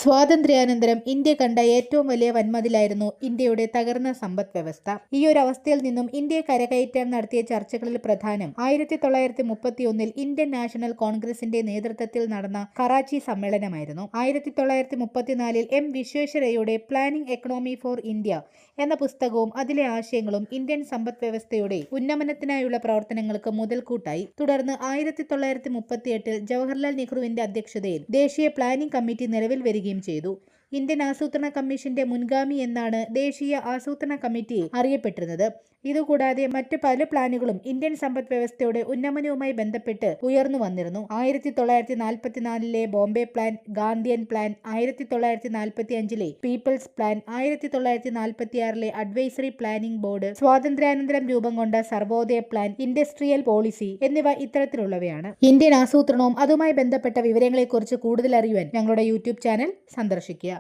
സ്വാതന്ത്ര്യാനന്തരം India കണ്ട ഏറ്റവും വലിയ വൻമതിലായിരുന്നു ഇന്ത്യയുടെ തകർന്ന സമ്പദ് വ്യവസ്ഥ. ഈ ഒരു അവസ്ഥയിൽ നിന്നും ഇന്ത്യയെ കരകയറ്റാൻ നടത്തിയ ചർച്ചകളിൽ പ്രധാനം 1931 ഇന്ത്യൻ നാഷണൽ കോൺഗ്രസിന്റെ നേതൃത്വത്തിൽ നടന്ന കറാച്ചി സമ്മേളനമായിരുന്നു. 1934 എം വിശ്വേശ്വരയ്യയുടെ പ്ലാനിംഗ് എക്കണോമി ഫോർ ഇന്ത്യ എന്ന പുസ്തകവും അതിലെ ആശയങ്ങളും ഇന്ത്യൻ സമ്പദ് വ്യവസ്ഥയുടെ ഉന്നമനത്തിനായുള്ള പ്രവർത്തനങ്ങൾക്ക് മുതൽക്കൂട്ടായി. തുടർന്ന് 1938 ജവഹർലാൽ നെഹ്റുവിന്റെ അധ്യക്ഷതയിൽ ദേശീയ പ്ലാനിംഗ് കമ്മിറ്റി നിലവിൽ വരികയും ചെയ്തു. ഇന്ത്യൻ ആസൂത്രണ കമ്മീഷന്റെ മുൻഗാമി എന്നാണ് ദേശീയ ആസൂത്രണ കമ്മിറ്റി അറിയപ്പെട്ടിരുന്നത്. ഇതുകൂടാതെ മറ്റു പല പ്ലാനുകളും ഇന്ത്യൻ സമ്പദ് വ്യവസ്ഥയുടെ ഉന്നമനവുമായി ബന്ധപ്പെട്ട് ഉയർന്നു വന്നിരുന്നു. 1944 Bombay plan, Gandhian plan, 1945 people's plan, 1946 advisory planning board, സ്വാതന്ത്ര്യാനന്തരം രൂപം കൊണ്ട സർവോദയ പ്ലാൻ, ഇൻഡസ്ട്രിയൽ പോളിസി എന്നിവ ഇത്തരത്തിലുള്ളവയാണ്. ഇന്ത്യൻ ആസൂത്രണവും അതുമായി ബന്ധപ്പെട്ട വിവരങ്ങളെക്കുറിച്ച് കൂടുതൽ അറിയുവാൻ ഞങ്ങളുടെ യൂട്യൂബ് ചാനൽ സന്ദർശിക്കുക.